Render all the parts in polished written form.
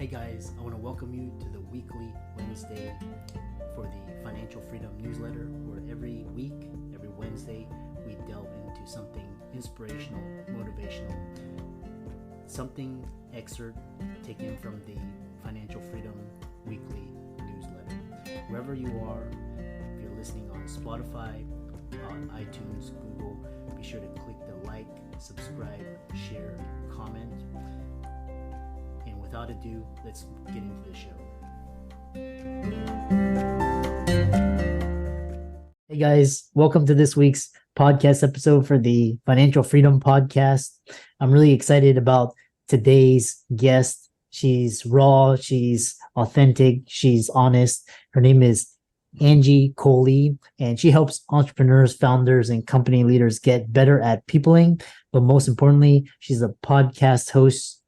Hey guys, I want to welcome you to the weekly Wednesday for the Financial Freedom newsletter, where every week, every Wednesday, we delve into something inspirational, motivational, something excerpt taken from the Financial Freedom weekly newsletter. Wherever you are, if you're listening on Spotify, on iTunes, Google, be sure to click the like, subscribe, share, comment. And without ado, let's get into the show. Hey guys, welcome to this week's podcast episode for the Financial Freedom Podcast. I'm really excited about today's guest. She's raw, she's authentic, she's honest. Her name is Angie Colee, and she helps entrepreneurs, founders, and company leaders get better at peopling. But most importantly, she's a podcast host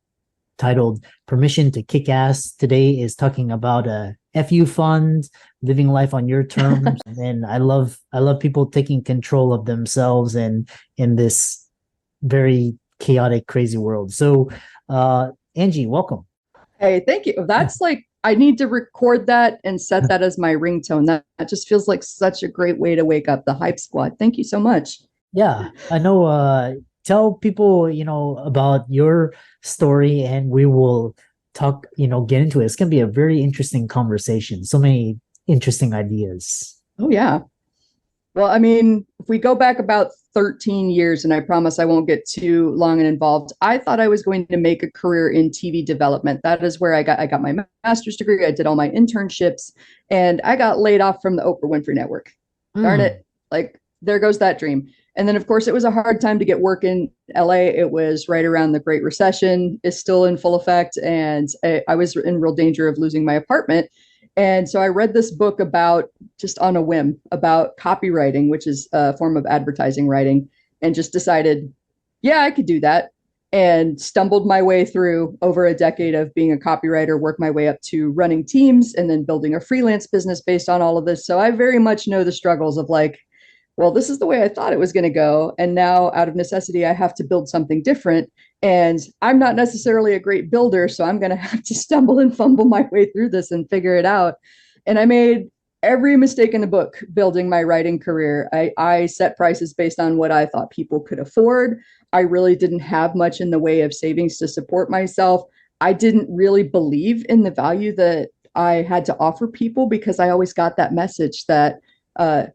titled Permission to Kick Ass. Today is talking about a FU fund, living life on your terms. And I love people taking control of themselves and in this very chaotic, crazy world. So Angie, welcome. Hey, thank you. That's like, I need to record that and set that as my ringtone. That just feels like such a great way to wake up the hype squad. Thank you so much. Yeah, I know. Tell people, about your story, and we will talk, get into it. It's going to be a very interesting conversation. So many interesting ideas. Oh, yeah. Well, I mean, if we go back about 13 years, and I promise I won't get too long and involved, I thought I was going to make a career in TV development. That is where I got my master's degree. I did all my internships, and I got laid off from the Oprah Winfrey Network. Darn it. Like, there goes that dream. And then, of course, it was a hard time to get work in LA. It was right around the Great Recession, is still in full effect. And I was in real danger of losing my apartment. And so I read this book about, just on a whim, about copywriting, which is a form of advertising writing, and just decided, yeah, I could do that. And stumbled my way through over a decade of being a copywriter, worked my way up to running teams and then building a freelance business based on all of this. So I very much know the struggles of like, well, this is the way I thought it was going to go. And now out of necessity, I have to build something different. And I'm not necessarily a great builder, so I'm going to have to stumble and fumble my way through this and figure it out. And I made every mistake in the book building my writing career. I set prices based on what I thought people could afford. I really didn't have much in the way of savings to support myself. I didn't really believe in the value that I had to offer people, because I always got that message that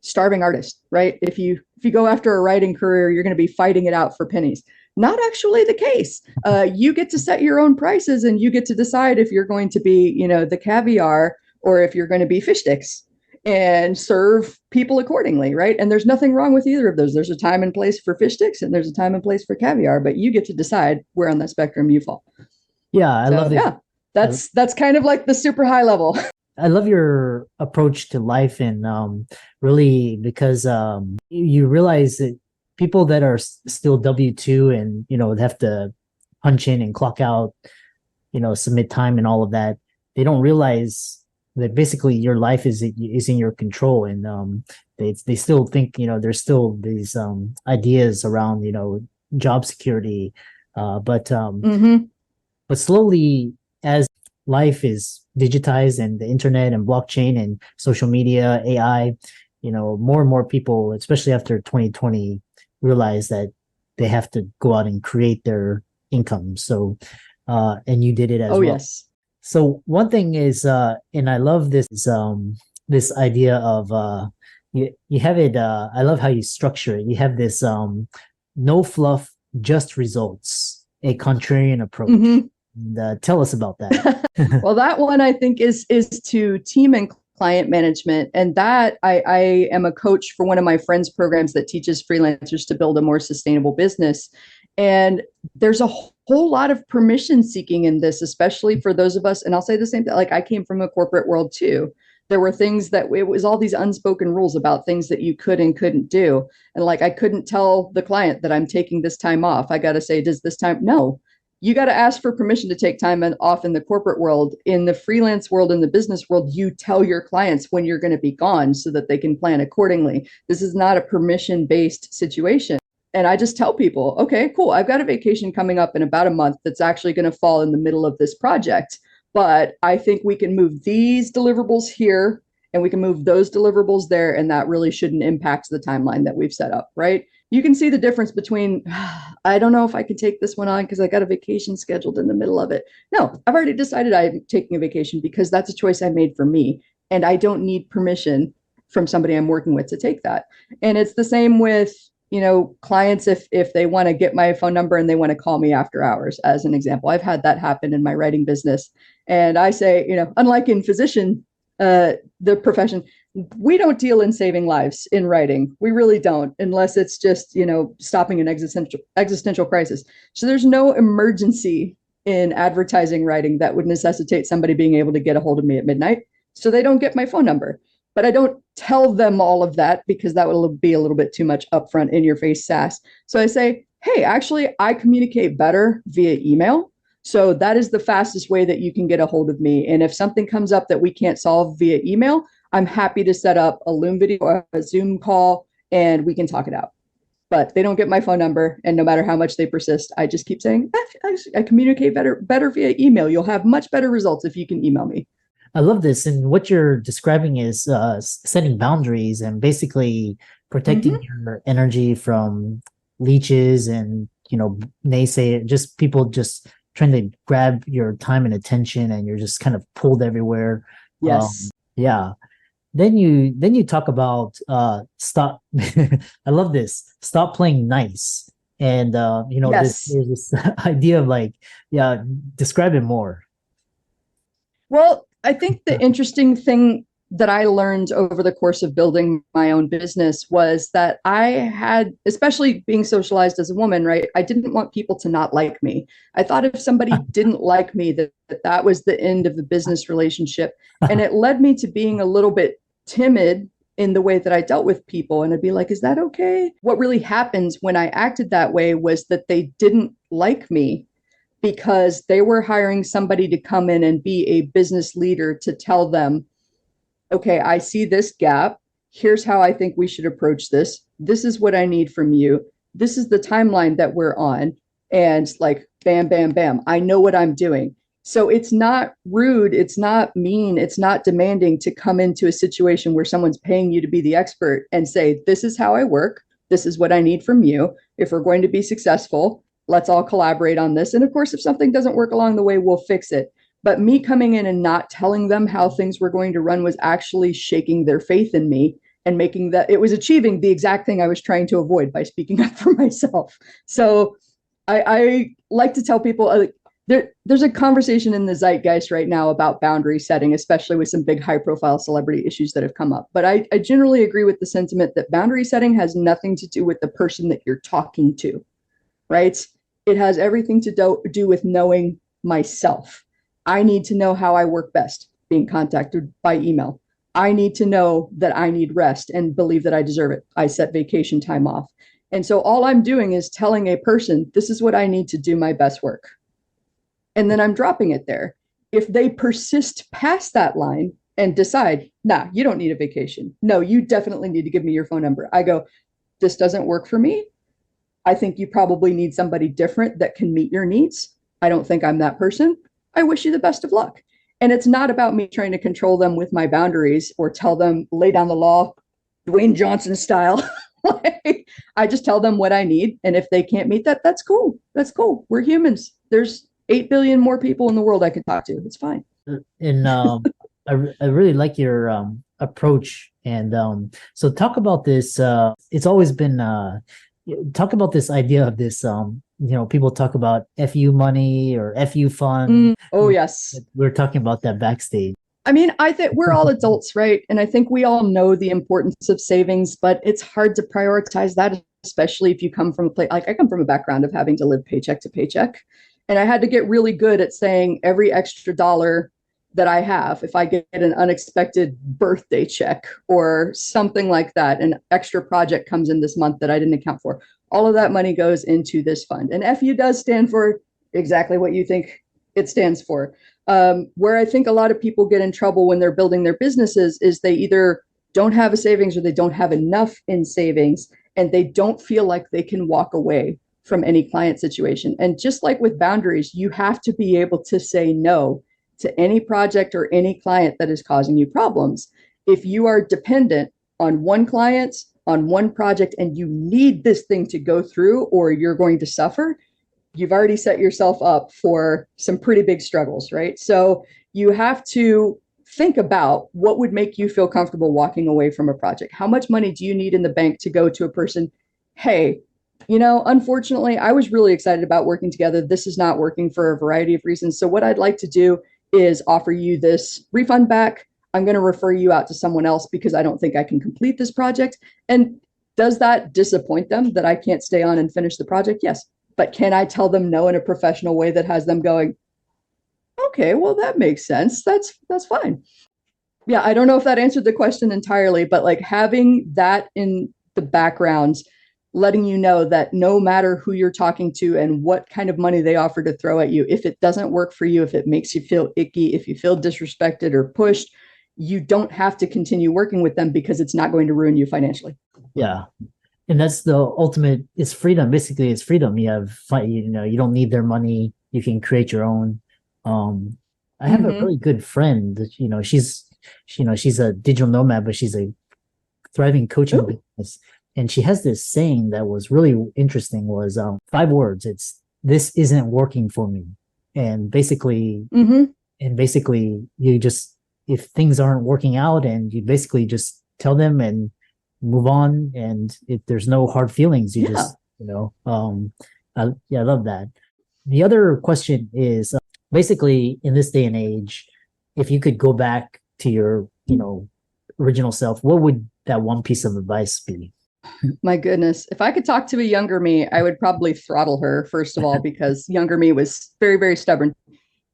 starving artist, right? If you go after a writing career, you're going to be fighting it out for pennies. Not actually the case. You get to set your own prices, and you get to decide if you're going to be, the caviar, or if you're going to be fish sticks, and serve people accordingly, right? And there's nothing wrong with either of those. There's a time and place for fish sticks, and there's a time and place for caviar, but you get to decide where on that spectrum you fall. Yeah, I love it. Yeah, that's kind of like the super high level. I love your approach to life, and really, because you realize that people that are still W-2 and have to punch in and clock out, submit time and all of that, they don't realize that basically your life is in your control, and they still think there's still these ideas around job security, but slowly, as life is digitized and the internet and blockchain and social media, AI, more and more people, especially after 2020, realize that they have to go out and create their income. So, and you did it as well. Yes. So one thing is, and I love this idea of, you have it, I love how you structure it. You have this, no fluff, just results, a contrarian approach. Mm-hmm. And, tell us about that. Well, that one I think is to team and client management. And that I am a coach for one of my friends' programs that teaches freelancers to build a more sustainable business. And there's a whole lot of permission seeking in this, especially for those of us. And I'll say the same thing, like I came from a corporate world too. There were things that it was all these unspoken rules about things that you could and couldn't do. And like, I couldn't tell the client that I'm taking this time off. I got to say, does this time? No. You got to ask for permission to take time off in the corporate world. In the freelance world, in the business world, you tell your clients when you're going to be gone so that they can plan accordingly. This is not a permission-based situation. And I just tell people, okay, cool. I've got a vacation coming up in about a month that's actually going to fall in the middle of this project. but I think we can move these deliverables here and we can move those deliverables there. And that really shouldn't impact the timeline that we've set up, right? You can see the difference between, I don't know if I can take this one on because I got a vacation scheduled in the middle of it. No, I've already decided I'm taking a vacation because that's a choice I made for me. And I don't need permission from somebody I'm working with to take that. And it's the same with, clients if they want to get my phone number and they want to call me after hours, as an example. I've had that happen in my writing business. And I say, unlike in the profession, we don't deal in saving lives in writing. We really don't, unless it's just, stopping an existential crisis. So there's no emergency in advertising writing that would necessitate somebody being able to get a hold of me at midnight. So they don't get my phone number. But I don't tell them all of that because that would be a little bit too much upfront in your face sass. So I say, hey, actually, I communicate better via email. So that is the fastest way that you can get a hold of me. And if something comes up that we can't solve via email, I'm happy to set up a Loom video or a Zoom call and we can talk it out. But they don't get my phone number. And no matter how much they persist, I just keep saying, I communicate better via email. You'll have much better results if you can email me. I love this. And what you're describing is setting boundaries and basically protecting your energy from leeches and, naysay, just people just trying to grab your time and attention and you're just kind of pulled everywhere. Yes. Yeah. Then you talk about stop. I love this. Stop playing nice. And, yes. there's this idea of describe it more. Well, I think the interesting thing that I learned over the course of building my own business was that I had, especially being socialized as a woman, right? I didn't want people to not like me. I thought if somebody didn't like me, that was the end of the business relationship. And it led me to being a little bit timid in the way that I dealt with people. And I'd be like, is that okay? What really happens when I acted that way was that they didn't like me, because they were hiring somebody to come in and be a business leader to tell them, okay, I see this gap. Here's how I think we should approach this. This is what I need from you. This is the timeline that we're on. And like, bam, bam, bam. I know what I'm doing. So it's not rude. It's not mean. It's not demanding to come into a situation where someone's paying you to be the expert and say, this is how I work. This is what I need from you. If we're going to be successful, let's all collaborate on this. And of course, if something doesn't work along the way, we'll fix it. But me coming in and not telling them how things were going to run was actually shaking their faith in me and making that it was achieving the exact thing I was trying to avoid by speaking up for myself. So I like to tell people there's a conversation in the zeitgeist right now about boundary setting, especially with some big high profile celebrity issues that have come up. But I generally agree with the sentiment that boundary setting has nothing to do with the person that you're talking to, right? It has everything to do with knowing myself. I need to know how I work best, being contacted by email. I need to know that I need rest and believe that I deserve it. I set vacation time off. And so all I'm doing is telling a person, this is what I need to do my best work. And then I'm dropping it there. If they persist past that line and decide, nah, you don't need a vacation. No, you definitely need to give me your phone number. I go, this doesn't work for me. I think you probably need somebody different that can meet your needs. I don't think I'm that person. I wish you the best of luck. And it's not about me trying to control them with my boundaries or tell them, lay down the law, Dwayne Johnson style. I just tell them what I need. And if they can't meet that, that's cool. That's cool. We're humans. There's 8 billion more people in the world I can talk to. It's fine. And I really like your approach. And so talk about this. It's always been talk about this idea of this people talk about FU money or FU fund. Oh yes, we're talking about that backstage. I mean, I think we're all adults, right? And I think we all know the importance of savings, but it's hard to prioritize that, especially if you come from a place like I come from a background of having to live paycheck to paycheck. And I had to get really good at saying every extra dollar that I have, if I get an unexpected birthday check or something like that, an extra project comes in this month that I didn't account for, all of that money goes into this fund. And FU does stand for exactly what you think it stands for. Where I think a lot of people get in trouble when they're building their businesses is they either don't have a savings or they don't have enough in savings, and they don't feel like they can walk away from any client situation. And just like with boundaries, you have to be able to say no to any project or any client that is causing you problems. If you are dependent on one client, on one project, and you need this thing to go through or you're going to suffer, you've already set yourself up for some pretty big struggles, right? So you have to think about what would make you feel comfortable walking away from a project. How much money do you need in the bank to go to a person? Hey, unfortunately, I was really excited about working together. This is not working for a variety of reasons. So what I'd like to do is offer you this refund back. I'm going to refer you out to someone else because I don't think I can complete this project. And does that disappoint them that I can't stay on and finish the project? Yes. But can I tell them no in a professional way that has them going, okay, well, that makes sense. That's fine. Yeah, I don't know if that answered the question entirely, but like having that in the background, letting you know that no matter who you're talking to and what kind of money they offer to throw at you, if it doesn't work for you, if it makes you feel icky, if you feel disrespected or pushed, you don't have to continue working with them because it's not going to ruin you financially. Yeah. And that's the ultimate, it's freedom. Basically, it's freedom. You have, you don't need their money. You can create your own. I have a really good friend that, she's a digital nomad, but she's a thriving coaching business. And she has this saying that was really interesting was 5 words. It's, this isn't working for me. And basically, you just, if things aren't working out and you basically just tell them and move on, and if there's no hard feelings, you just, I love that. The other question is basically in this day and age, if you could go back to your, original self, what would that one piece of advice be? My goodness. If I could talk to a younger me, I would probably throttle her, first of all, because younger me was very, very stubborn.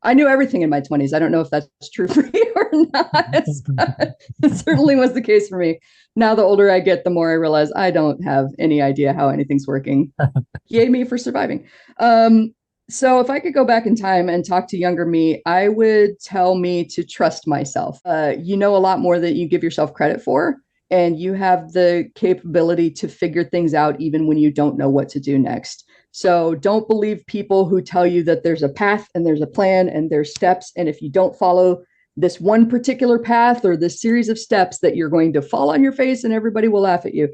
I knew everything in my 20s. I don't know if that's true for you or not. It certainly was the case for me. Now, the older I get, the more I realize I don't have any idea how anything's working. Yay me for surviving. So if I could go back in time and talk to younger me, I would tell me to trust myself. You know a lot more that you give yourself credit for, and you have the capability to figure things out even when you don't know what to do next. So don't believe people who tell you that there's a path and there's a plan and there's steps. And if you don't follow this one particular path or this series of steps, that you're going to fall on your face and everybody will laugh at you.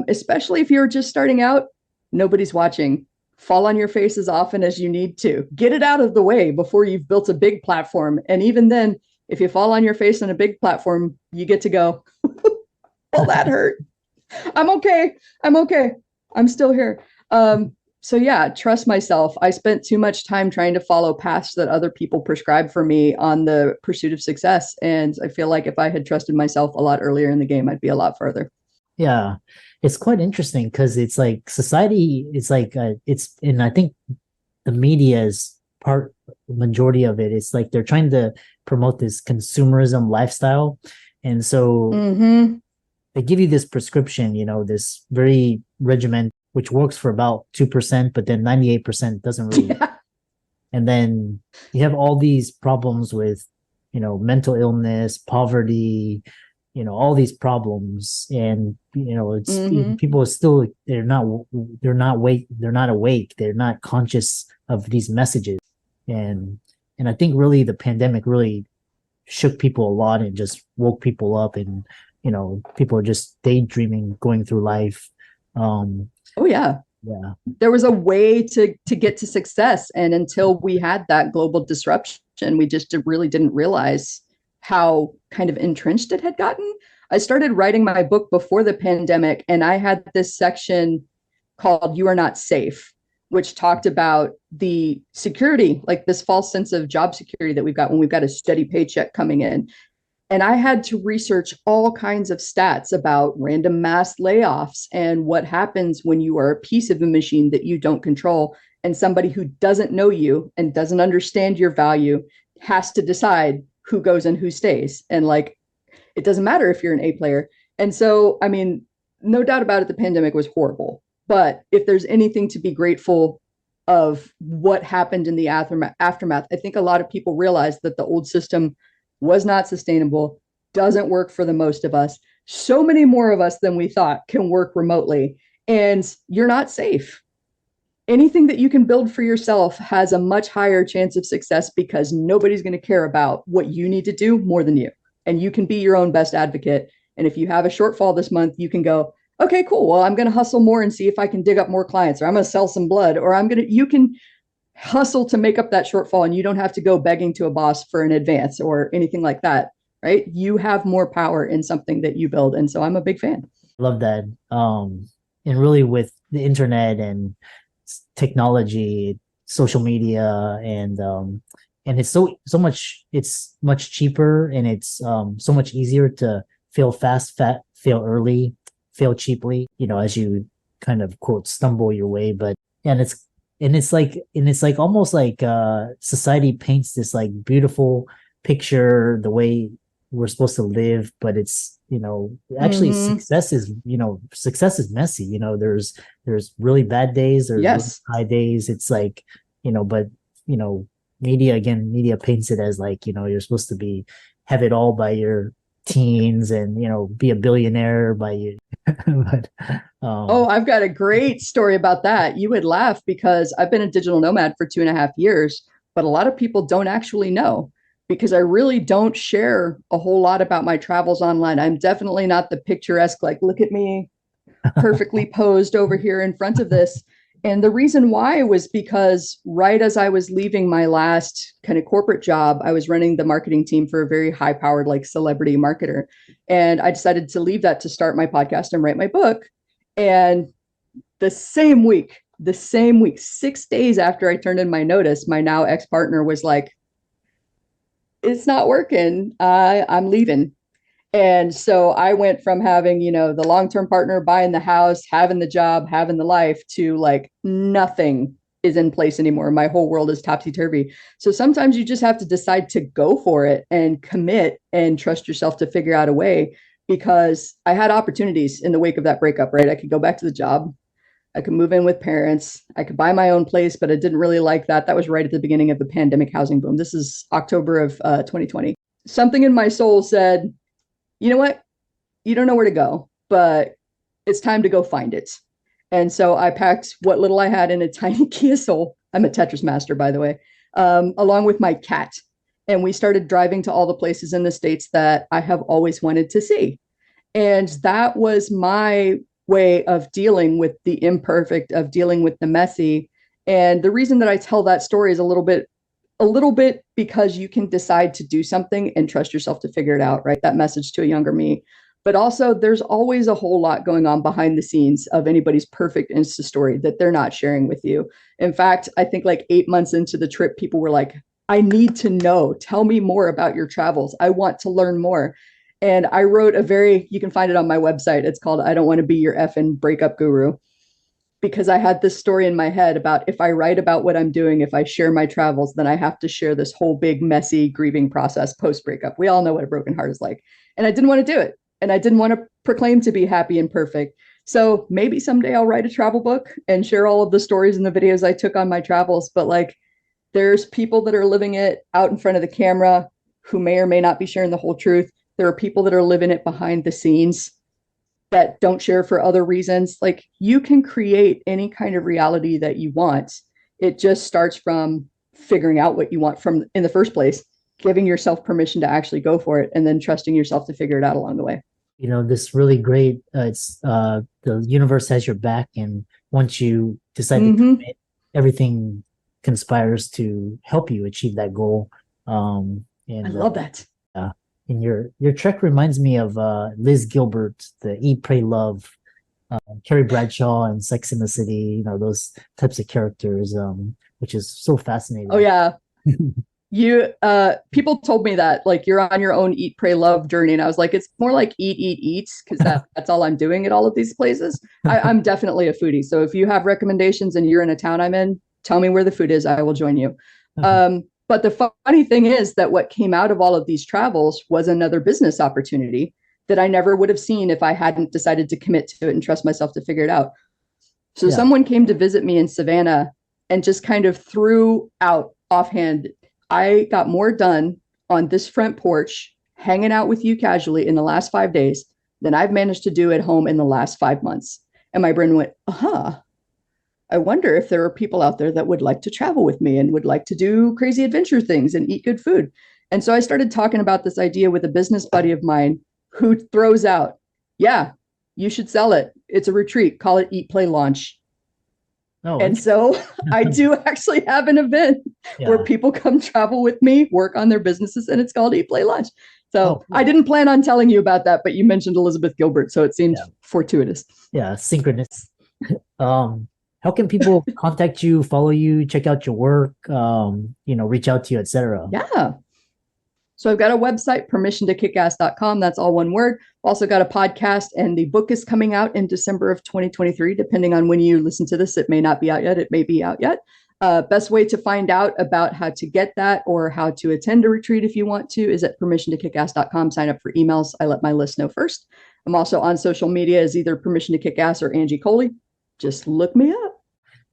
Especially if you're just starting out, nobody's watching. Fall on your face as often as you need to. Get it out of the way before you've built a big platform. And even then, if you fall on your face on a big platform, you get to go, well, that hurt. I'm okay. I'm still here. So yeah, trust myself. I spent too much time trying to follow paths that other people prescribed for me on the pursuit of success. And I feel like if I had trusted myself a lot earlier in the game, I'd be a lot further. Yeah, it's quite interesting because it's like society, it's like, and I think the media is majority of it. It's like they're trying to promote this consumerism lifestyle. And so they give you this prescription, this very regimen, which works for about 2%, but then 98% doesn't really. Yeah. And then you have all these problems with, mental illness, poverty, all these problems. And, it's people are still, they're not awake. They're not conscious of these messages. And I think really the pandemic really shook people a lot and just woke people up, and, people are just daydreaming, going through life. Oh yeah. Yeah. There was a way to get to success. And until we had that global disruption, we just really didn't realize how kind of entrenched it had gotten. I started writing my book before the pandemic, and I had this section called You Are Not Safe, which talked about the security, like this false sense of job security that we've got when we've got a steady paycheck coming in. And I had to research all kinds of stats about random mass layoffs and what happens when you are a piece of a machine that you don't control, and somebody who doesn't know you and doesn't understand your value has to decide who goes and who stays. And like, it doesn't matter if you're an A player. And so, I mean, no doubt about it, the pandemic was horrible. But if there's anything to be grateful of what happened in the aftermath, I think a lot of people realized that the old system was not sustainable, doesn't work for the most of us. So many more of us than we thought can work remotely, and you're not safe. anything that you can build for yourself has a much higher chance of success because nobody's going to care about what you need to do more than you. And you can be your own best advocate. And if you have a shortfall this month, you can go, okay, cool. Well, I'm going to hustle more and see if I can dig up more clients, or I'm going to sell some blood, or you can hustle to make up that shortfall, and you don't have to go begging to a boss for an advance or anything like that. Right. You have more power in something that you build. And so I'm a big fan. Love that. And really with the internet and technology, social media, and it's much cheaper, and it's so much easier to fail fast, fail early, fail cheaply, as you kind of quote stumble your way. But and it's like almost like society paints this like beautiful picture the way we're supposed to live, but it's actually success is messy. There's really bad days, there's really high days. It's like but media paints it as like you're supposed to have it all by your teens and be a billionaire by you. But I've got a great story about that. You would laugh because I've been a digital nomad for 2.5 years, but a lot of people don't actually know, because I really don't share a whole lot about my travels online. I'm definitely not the picturesque, like, look at me perfectly posed over here in front of this. And the reason why was because right as I was leaving my last kind of corporate job, I was running the marketing team for a very high powered, like, celebrity marketer. And I decided to leave that to start my podcast and write my book. And the same week, 6 days after I turned in my notice, my now ex-partner was like, it's not working. I'm leaving. And so I went from having, the long-term partner, buying the house, having the job, having the life, to like nothing is in place anymore. My whole world is topsy-turvy. So sometimes you just have to decide to go for it and commit and trust yourself to figure out a way, because I had opportunities in the wake of that breakup, right? I could go back to the job. I could move in with parents. I could buy my own place, but I didn't really like that. That was right at the beginning of the pandemic housing boom. This is October of 2020. Something in my soul said, you know what? You don't know where to go, but it's time to go find it. And so I packed what little I had in a tiny Kia Soul. I'm a Tetris master, by the way, along with my cat. And we started driving to all the places in the States that I have always wanted to see. And that was my way of dealing with the imperfect, of dealing with the messy. And the reason that I tell that story is a little bit because you can decide to do something and trust yourself to figure it out, right? That message to a younger me. But also there's always a whole lot going on behind the scenes of anybody's perfect Insta story that they're not sharing with you. In fact, I think like 8 months into the trip, people were like, I need to know, tell me more about your travels. I want to learn more. And I wrote you can find it on my website. It's called, I Don't Want to Be Your Effing Breakup Guru, because I had this story in my head about, if I write about what I'm doing, if I share my travels, then I have to share this whole big, messy grieving process post-breakup. We all know what a broken heart is like. And I didn't want to do it. And I didn't want to proclaim to be happy and perfect. So maybe someday I'll write a travel book and share all of the stories and the videos I took on my travels. But like, there's people that are living it out in front of the camera who may or may not be sharing the whole truth. There are people that are living it behind the scenes that don't share for other reasons. Like, you can create any kind of reality that you want. It just starts from figuring out what you want from in the first place, giving yourself permission to actually go for it, and then trusting yourself to figure it out along the way. This really great, it's the universe has your back. And once you decide to commit, everything conspires to help you achieve that goal. And I love that. And your trek reminds me of Liz Gilbert, the Eat, Pray, Love, Carrie Bradshaw and Sex in the City, those types of characters, which is so fascinating. Oh yeah. People told me that, like, you're on your own Eat, Pray, Love journey. And I was like, it's more like eat, because that's all I'm doing at all of these places. I'm definitely a foodie. So if you have recommendations and you're in a town I'm in, tell me where the food is. I will join you. But the funny thing is that what came out of all of these travels was another business opportunity that I never would have seen if I hadn't decided to commit to it and trust myself to figure it out. So someone came to visit me in Savannah and just kind of threw out offhand, I got more done on this front porch, hanging out with you casually in the last 5 days than I've managed to do at home in the last 5 months. And my brain went, aha. I wonder if there are people out there that would like to travel with me and would like to do crazy adventure things and eat good food. And so I started talking about this idea with a business buddy of mine who throws out, yeah, you should sell it. It's a retreat. Call it Eat, Play, Launch. Oh, And so I do actually have an event where yeah. people come travel with me, work on their businesses, and it's called Eat, Play, Lunch. So Oh, I didn't plan on telling you about that, but you mentioned Elizabeth Gilbert, so it seemed yeah. fortuitous. Yeah. Synchronous. How can people contact you, follow you, check out your work, reach out to you, etc.? Yeah. So I've got a website, permissiontokickass.com. That's all one word. Also got a podcast, and the book is coming out in December of 2023. Depending on when you listen to this, it may not be out yet. It may be out yet. Best way to find out about how to get that or how to attend a retreat if you want to is at permissiontokickass.com. Sign up for emails. I let my list know first. I'm also on social media as either Permission to Kick Ass or Angie Colee. Just look me up.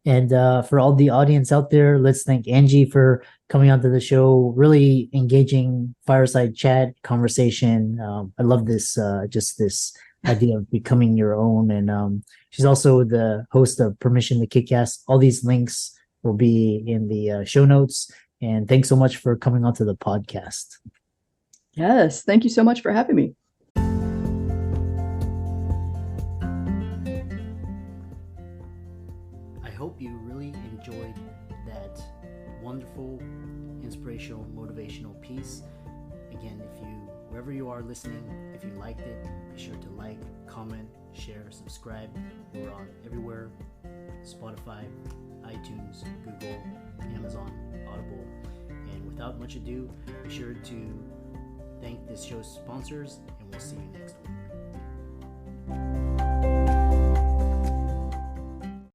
And for all the audience out there, let's thank Angie for coming onto the show. Really engaging fireside chat conversation. I love this, just this idea of becoming your own. And she's also the host of Permission to Kick Ass. All these links will be in the show notes. And thanks so much for coming onto the podcast. Yes, thank you so much for having me. I hope you really enjoyed that wonderful, inspirational, motivational piece. Again, wherever you are listening, if you liked it, be sure to like, comment, share, subscribe. We're on everywhere: Spotify, iTunes, Google, Amazon, Audible. And without much ado, be sure to thank this show's sponsors, and we'll see you next week.